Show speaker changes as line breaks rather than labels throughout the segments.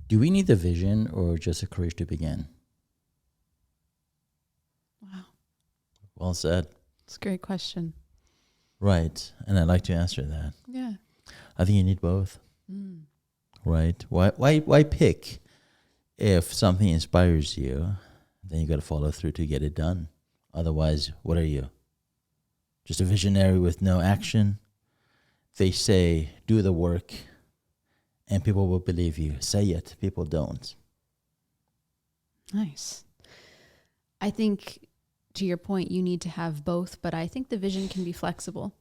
Do we need the vision or just the courage to begin?
Wow.
Well said.
It's a great question.
Right. And I'd like to answer that.
Yeah.
I think you need both.
Mm.
Right. Why pick? If something inspires you, then you got to follow through to get it done. Otherwise, what are you? Just a visionary with no action? They say, do the work, and people will believe you. Say it, people don't.
Nice. I think, to your point, you need to have both, but I think the vision can be flexible.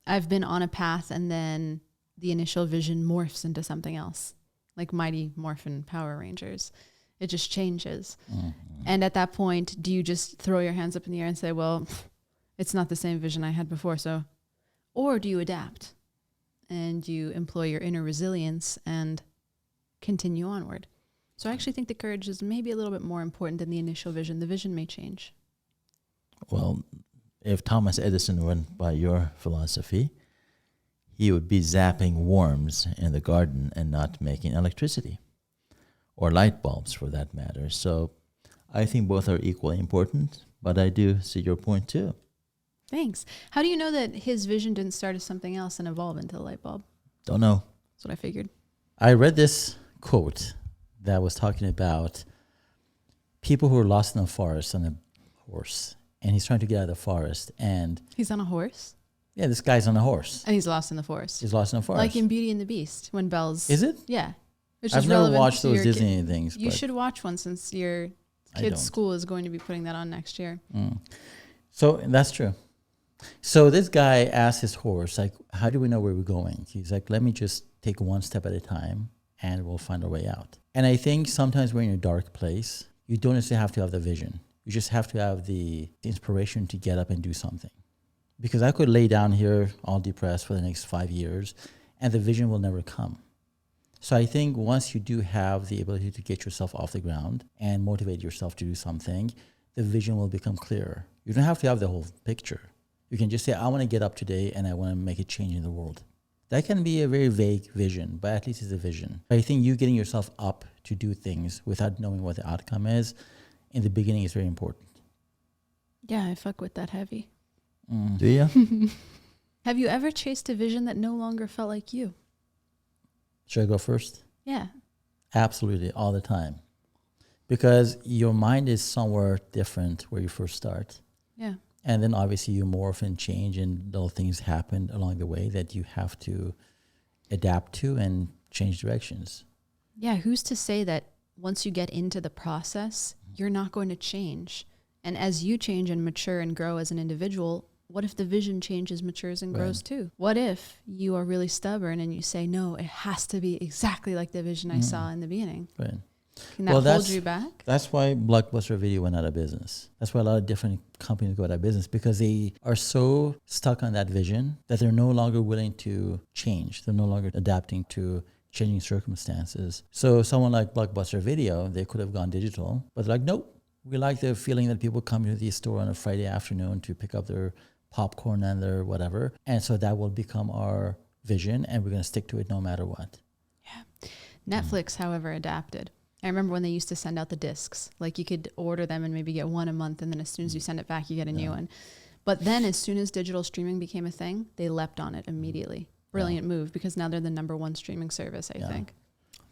I've been on a path and then the initial vision morphs into something else, like Mighty Morphin Power Rangers. It just changes.
Mm-hmm.
And at that point, do you just throw your hands up in the air and say, well, it's not the same vision I had before, so... Or do you adapt and you employ your inner resilience and continue onward? So I actually think the courage is maybe a little bit more important than the initial vision. The vision may change.
Well, if Thomas Edison went by your philosophy, he would be zapping worms in the garden and not making electricity or light bulbs for that matter. So I think both are equally important, but I do see your point too.
Thanks. How do you know that his vision didn't start as something else and evolve into a light bulb?
Don't know.
That's what I figured.
I read this quote that was talking about people who are lost in the forest on a horse, and he's trying to get out of the forest, and
He's on a horse?
yeah, this guy's on a horse.
And he's lost in the forest.
He's lost in the forest.
Like in Beauty and the Beast, when Belle's...
Is it?
Yeah. Which
I've
is
never
relevant
watched
to
those
your
Disney things.
You
but
should watch one since your
I
kid's
don't.
school is going to be putting that on next year.
So that's true. So this guy asked his horse, like, how do we know where we're going? He's like, let me just take one step at a time and we'll find our way out. And I think sometimes when you're in a dark place, you don't necessarily have to have the vision. You just have to have the inspiration to get up and do something. Because I could lay down here all depressed for the next 5 years and the vision will never come. So I think once you do have the ability to get yourself off the ground and motivate yourself to do something, the vision will become clearer. You don't have to have the whole picture. You can just say, I want to get up today and I want to make a change in the world. That can be a very vague vision, but at least it's a vision. I think you getting yourself up to do things without knowing what the outcome is in the beginning is very important.
Yeah, I fuck with that heavy.
Do you?
Have you ever chased a vision that no longer felt like you?
Should I go first?
Yeah.
Absolutely, all the time. Because your mind is somewhere different where you first start.
Yeah.
And then obviously you morph and change and little things happen along the way that you have to adapt to and change directions.
Yeah, who's to say that once you get into the process, you're not going to change? And as you change and mature and grow as an individual, what if the vision changes, matures, and grows too? What if you are really stubborn and you say, no, it has to be exactly like the vision I saw in the beginning?
Right.
Can that hold you back?
That's why Blockbuster Video went out of business. That's why a lot of different companies go out of business, because they are so stuck on that vision that they're no longer willing to change. They're no longer adapting to changing circumstances. So someone like Blockbuster Video, they could have gone digital, but they're like, nope, we like the feeling that people come to the store on a Friday afternoon to pick up their popcorn and their whatever. And so that will become our vision, and we're going to stick to it no matter what.
Yeah. Netflix, however, adapted. I remember when they used to send out the discs, like you could order them and maybe get one a month, and then as soon as you send it back, you get a new one. But then as soon as digital streaming became a thing, they leapt on it immediately. Brilliant move, because now they're the #1 streaming service, I think.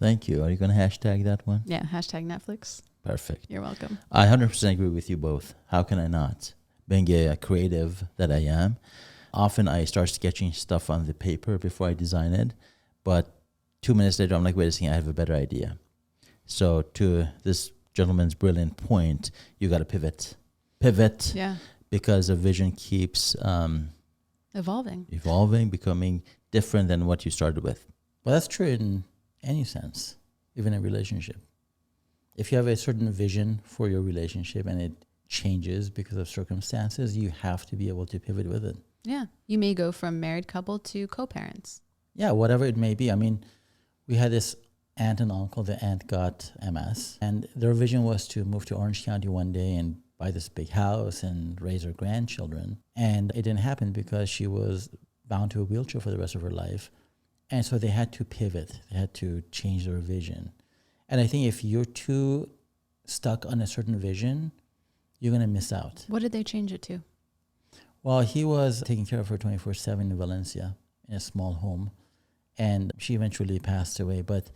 Thank you. Are you going to hashtag that one?
Yeah, hashtag Netflix.
Perfect.
You're welcome.
I 100% agree with you both. How can I not? Being a creative that I am, often I start sketching stuff on the paper before I design it, but 2 minutes later, I'm like, wait a second, I have a better idea. So to this gentleman's brilliant point, you got to pivot.
Yeah.
Because the vision keeps
evolving,
becoming different than what you started with. Well, that's true in any sense, even a relationship. If you have a certain vision for your relationship and it changes because of circumstances, you have to be able to pivot with it.
Yeah. You may go from married couple to co-parents.
Yeah, whatever it may be. I mean, we had this aunt and uncle. The aunt got MS, and their vision was to move to Orange County one day and buy this big house and raise her grandchildren. And it didn't happen because she was bound to a wheelchair for the rest of her life. And so they had to pivot. They had to change their vision. And I think if you're too stuck on a certain vision, you're going to miss out.
What did they change it to?
Well, he was taking care of her 24/7 in Valencia in a small home, and she eventually passed away. But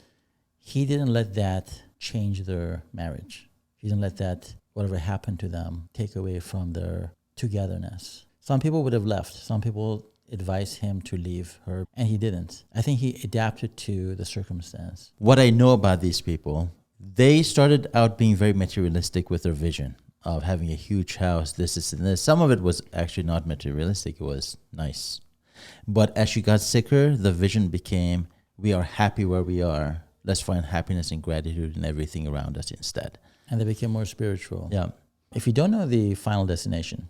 he didn't let that change their marriage. He didn't let that, whatever happened to them, take away from their togetherness. Some people would have left. Some people advised him to leave her, and he didn't. I think he adapted to the circumstance.
What I know about these people, they started out being very materialistic with their vision of having a huge house, this, and this. Some of it was actually not materialistic. It was nice. But as she got sicker, the vision became, we are happy where we are. Let's find happiness and gratitude in everything around us instead.
And they became more spiritual.
Yeah.
If you don't know the final destination,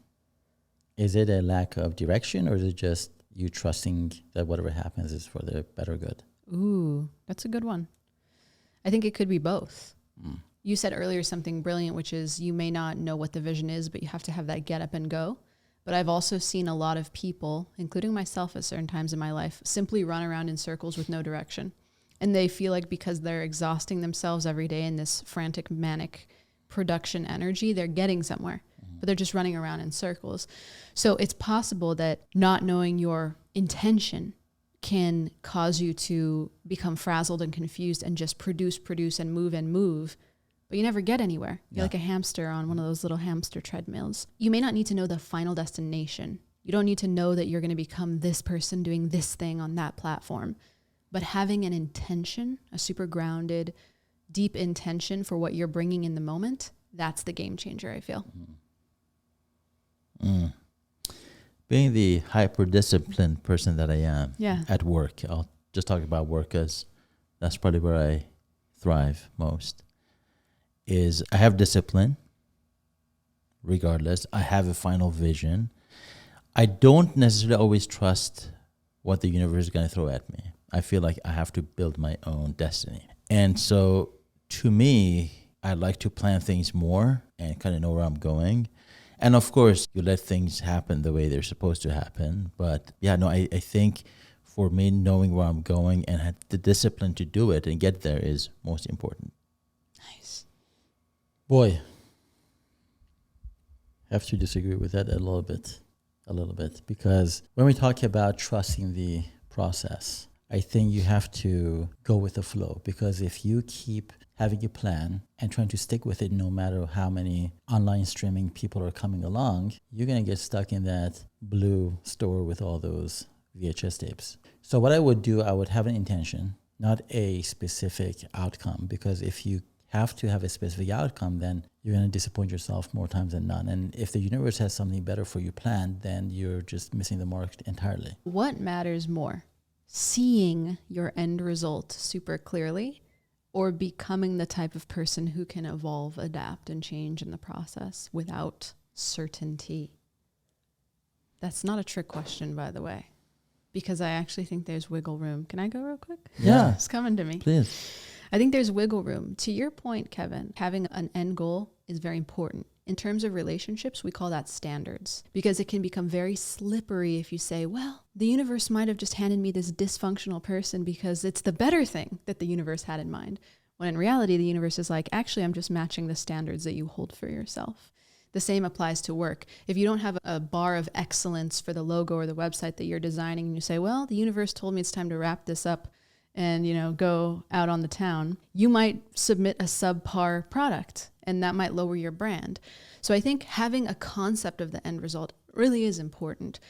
is it a lack of direction, or is it just you trusting that whatever happens is for the better good?
Ooh, that's a good one. I think it could be both. You said earlier something brilliant, which is you may not know what the vision is, but you have to have that get up and go. But I've also seen a lot of people, including myself at certain times in my life, simply run around in circles with no direction. And they feel like because they're exhausting themselves every day in this frantic, manic production energy, they're getting somewhere, but they're just running around in circles. So it's possible that not knowing your intention can cause you to become frazzled and confused and just produce, and move, but you never get anywhere. You're like a hamster on one of those little hamster treadmills. You may not need to know the final destination. You don't need to know that you're going to become this person doing this thing on that platform. But having an intention, a super grounded, deep intention for what you're bringing in the moment, that's the game changer, I feel.
Being the hyper-disciplined person that I am
Yeah.
at work, I'll just talk about work as that's probably where I thrive most, is I have discipline regardless. I have a final vision. I don't necessarily always trust what the universe is going to throw at me. I feel like I have to build my own destiny. And so to me, I like to plan things more and kind of know where I'm going. And of course, you let things happen the way they're supposed to happen. But yeah, no, I think for me, knowing where I'm going and have the discipline to do it and get there is most important.
Nice.
Boy, I have to disagree with that a little bit, because when we talk about trusting the process, I think you have to go with the flow, because if you keep having a plan and trying to stick with it no matter how many online streaming people are coming along, you're going to get stuck in that blue store with all those VHS tapes. So what I would do, I would have an intention, not a specific outcome, because if you have to have a specific outcome, then you're going to disappoint yourself more times than none. And if the universe has something better for you planned, then you're just missing the mark entirely.
What matters more? Seeing your end result super clearly, or becoming the type of person who can evolve, adapt, and change in the process without certainty? That's not a trick question, by the way, because I actually think there's wiggle room. Can I go real quick?
Yeah.
It's coming to me.
Please.
I think there's wiggle room. To your point, Kevin, having an end goal is very important. In terms of relationships, we call that standards, because it can become very slippery if you say, well, the universe might have just handed me this dysfunctional person because it's the better thing that the universe had in mind. When in reality, the universe is like, actually, I'm just matching the standards that you hold for yourself. The same applies to work. If you don't have a bar of excellence for the logo or the website that you're designing, and you say, well, the universe told me it's time to wrap this up and, go out on the town, you might submit a subpar product, and that might lower your brand. So I think having a concept of the end result really is important,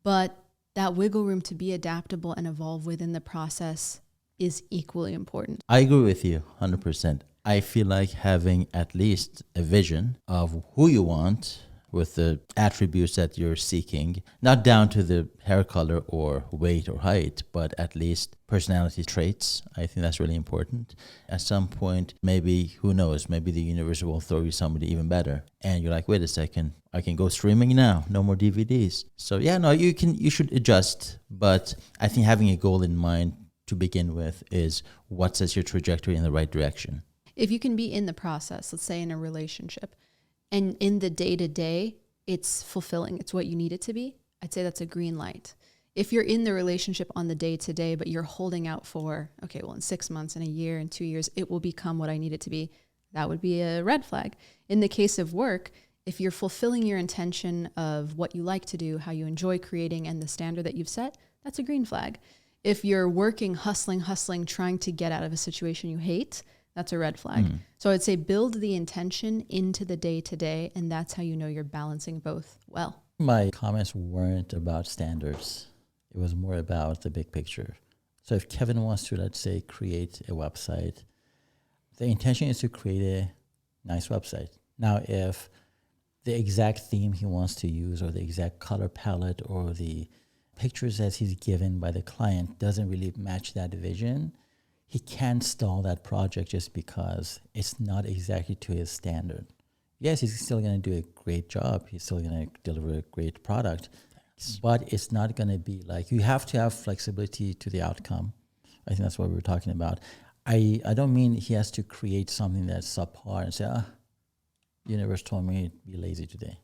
but that wiggle room to be adaptable and evolve within the process is equally important.
I agree with you 100%. I feel like having at least a vision of who you want with the attributes that you're seeking, not down to the hair color or weight or height, but at least personality traits. I think that's really important. At some point, maybe, who knows, maybe the universe will throw you somebody even better. And you're like, wait a second, I can go streaming now, no more DVDs. So yeah, no, you should adjust. But I think having a goal in mind to begin with is what sets your trajectory in the right direction.
If you can be in the process, let's say in a relationship, and in the day-to-day, it's fulfilling, it's what you need it to be, I'd say that's a green light. If you're in the relationship on the day to day, but you're holding out for, okay, well, in 6 months, in a year, in 2 years, it will become what I need it to be, that would be a red flag. In the case of work, if you're fulfilling your intention of what you like to do, how you enjoy creating, and the standard that you've set, that's a green flag. If you're working, hustling, trying to get out of a situation you hate, that's a red flag. So I'd say build the intention into the day to day, and that's how you know you're balancing both well.
My comments weren't about standards. It was more about the big picture. So if Kevin wants to, let's say, create a website, the intention is to create a nice website. Now, if the exact theme he wants to use or the exact color palette or the pictures as he's given by the client doesn't really match that vision, he can't stall that project just because it's not exactly to his standard. Yes, he's still going to do a great job. He's still going to deliver a great product. But it's not going to be like, you have to have flexibility to the outcome. I think that's what we were talking about. I don't mean he has to create something that's subpar and say, universe told me to be lazy today.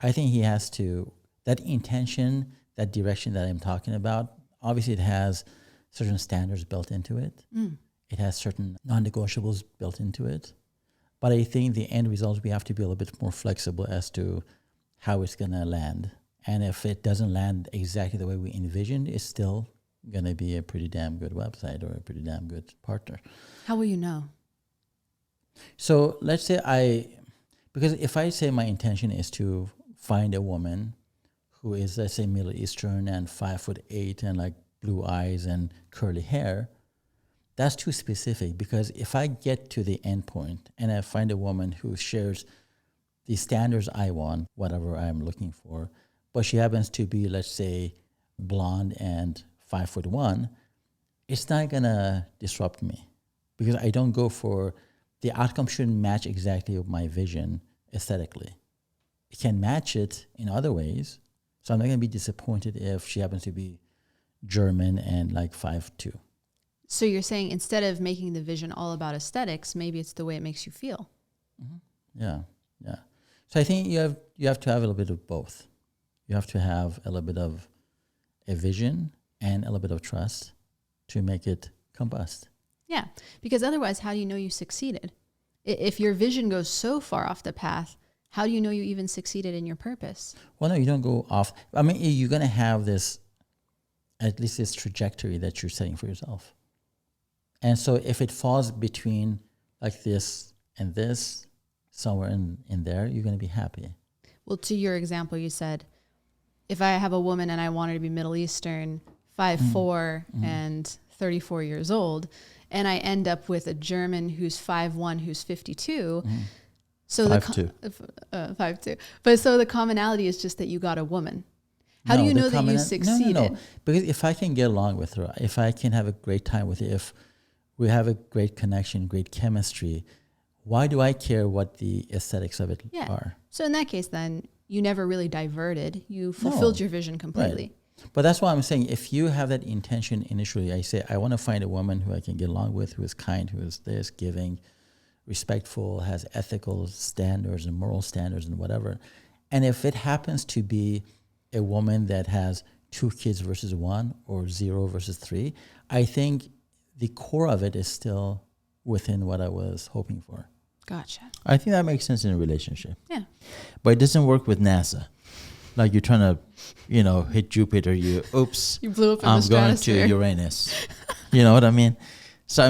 I think he has to, that intention, that direction that I'm talking about, obviously it has certain standards built into it. It has certain non-negotiables built into it. But I think the end result, we have to be a little bit more flexible as to how it's going to land. And if it doesn't land exactly the way we envisioned, it's still going to be a pretty damn good website or a pretty damn good partner.
How will you know?
So let's say because if I say my intention is to find a woman who is, let's say, Middle Eastern and 5'8" and like blue eyes and curly hair, that's too specific. Because if I get to the end point and I find a woman who shares the standards I want, whatever I'm looking for, but she happens to be, let's say, blonde and 5'1", it's not gonna disrupt me because I don't go for, the outcome shouldn't match exactly my vision aesthetically. It can match it in other ways. So I'm not gonna be disappointed if she happens to be German and like 5'2".
So you're saying instead of making the vision all about aesthetics, maybe it's the way it makes you feel.
Yeah. So I think you have to have a little bit of both. You have to have a little bit of a vision and a little bit of trust to make it combust.
Yeah, because otherwise, how do you know you succeeded? If your vision goes so far off the path, how do you know you even succeeded in your purpose?
Well, no, you don't go off. I mean, you're going to have this, at least this trajectory that you're setting for yourself. And so if it falls between like this and this, somewhere in there, you're going to be happy.
Well, to your example, you said, if I have a woman and I want her to be Middle Eastern, 5'4", and 34 years old, and I end up with a German who's 5'1", who's 52. So
5'2".
5'2". But so the commonality is just that you got a woman. How do you know that you succeeded?
No. Because if I can get along with her, if I can have a great time with her, if we have a great connection, great chemistry, why do I care what the aesthetics of it are? So
in that case, then, you never really diverted. You fulfilled your vision completely.
Right. But that's why I'm saying, if you have that intention initially, I say, I want to find a woman who I can get along with, who is kind, who is this, giving, respectful, has ethical standards and moral standards and whatever. And if it happens to be a woman that has 2 kids versus 1 or 0 versus 3, I think the core of it is still within what I was hoping for.
Gotcha.
I think that makes sense in a relationship.
Yeah.
But it doesn't work with NASA. Like you're trying to, hit Jupiter. You
blew up in
I'm
the
going
stratosphere.
to Uranus. You know what I mean? So,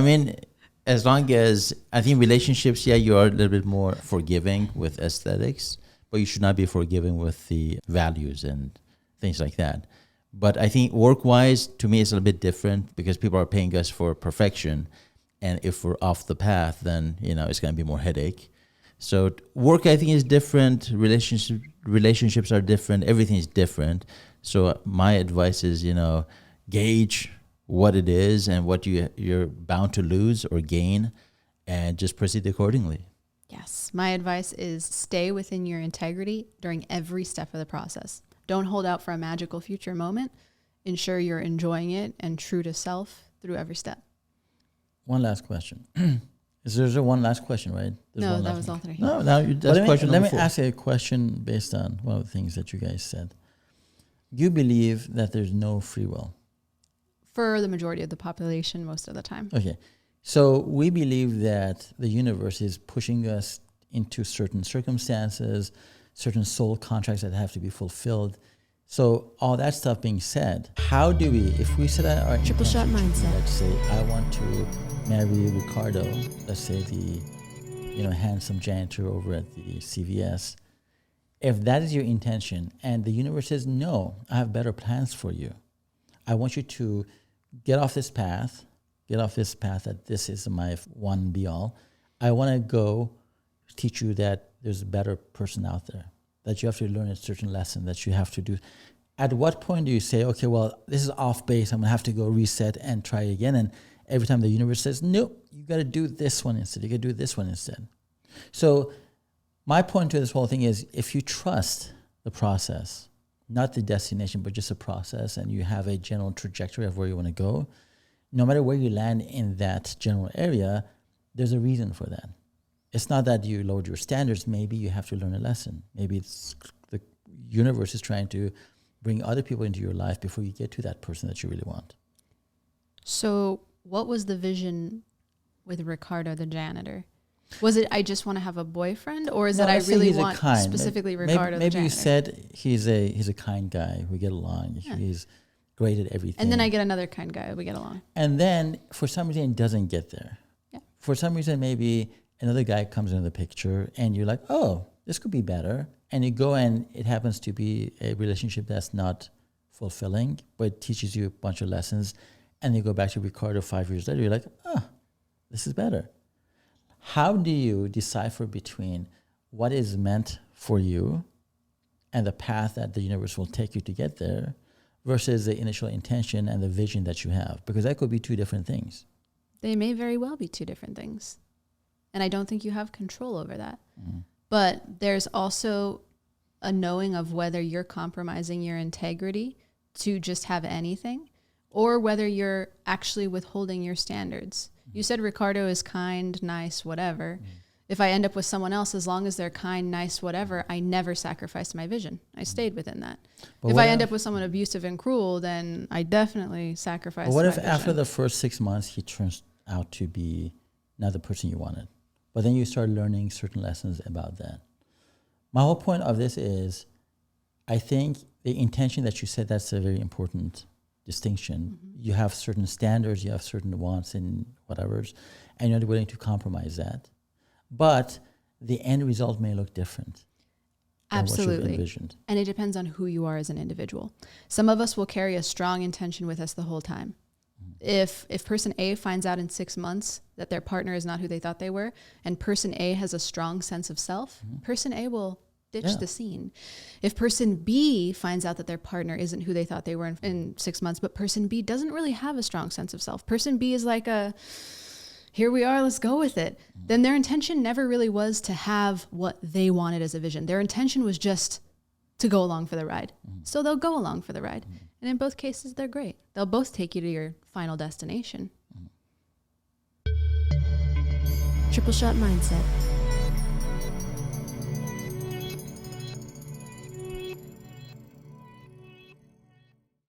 as long as, I think relationships, you are a little bit more forgiving with aesthetics, but you should not be forgiving with the values and things like that. But I think work-wise, to me, it's a little bit different because people are paying us for perfection. And if we're off the path, then, it's going to be more headache. So work, I think, is different. Relationships are different. Everything is different. So my advice is, gauge what it is and what you're bound to lose or gain, and just proceed accordingly.
Yes. My advice is stay within your integrity during every step of the process. Don't hold out for a magical future moment. Ensure you're enjoying it and true to self through every step.
One last question. Is there one last question, right?
No, that was all three.
No, that's question
let
number
me
4.
ask you a question based on one of the things that you guys said. You believe that there's no free will.
For the majority of the population, most of the time.
Okay. So we believe that the universe is pushing us into certain circumstances, certain soul contracts that have to be fulfilled. So all that stuff being said, how do we, if we set our
Triple shot
intention to be,
mindset.
let's say, I want to marry Ricardo, let's say the, handsome janitor over at the CVS. If that is your intention and the universe says, no, I have better plans for you. I want you to get off this path that this is my one be all. I want to go teach you that there's a better person out there, that you have to learn a certain lesson that you have to do. At what point do you say, okay, well, this is off base. I'm going to have to go reset and try again. And every time the universe says, no, you got to do this one instead. You got to do this one instead. So my point to this whole thing is if you trust the process, not the destination, but just a process, and you have a general trajectory of where you want to go, no matter where you land in that general area, there's a reason for that. It's not that you lowered your standards. Maybe you have to learn a lesson. Maybe it's the universe is trying to bring other people into your life before you get to that person that you really want.
So what was the vision with Ricardo, the janitor? Was it, I just want to have a boyfriend, or is it I really want specifically Ricardo,
maybe
the janitor?
you said he's a kind guy. We get along. Yeah. He's great at everything.
And then I get another kind guy. We get along.
And then for some reason it doesn't get there.
Yeah.
For some reason maybe another guy comes into the picture and you're like, oh, this could be better. And you go and it happens to be a relationship that's not fulfilling, but teaches you a bunch of lessons. And you go back to Ricardo 5 years later, you're like, this is better. How do you decipher between what is meant for you and the path that the universe will take you to get there versus the initial intention and the vision that you have? Because that could be two different things.
They may very well be two different things. And I don't think you have control over that. Mm. But there's also a knowing of whether you're compromising your integrity to just have anything, or whether you're actually withholding your standards. You said Ricardo is kind, nice, whatever. If I end up with someone else, as long as they're kind, nice, whatever, I never sacrificed my vision. I stayed within that. But if I end up with someone abusive and cruel, then I definitely sacrificed my vision.
What if after the first 6 months, he turns out to be not the person you wanted? But then you start learning certain lessons about that. My whole point of this is, I think the intention that you said, that's a very important distinction. Mm-hmm. You have certain standards, you have certain wants and whatever, and you're willing to compromise that. But the end result may look different.
Absolutely. And it depends on who you are as an individual. Some of us will carry a strong intention with us the whole time. Mm-hmm. If person A finds out in 6 months that their partner is not who they thought they were, and person A has a strong sense of self, person A will ditch the scene. If person B finds out that their partner isn't who they thought they were in 6 months, but person B doesn't really have a strong sense of self, person B is like here we are, let's go with it, then their intention never really was to have what they wanted as a vision. Their intention was just to go along for the ride. So they'll go along for the ride. And in both cases, they're great. They'll both take you to your final destination.
Triple shot mindset.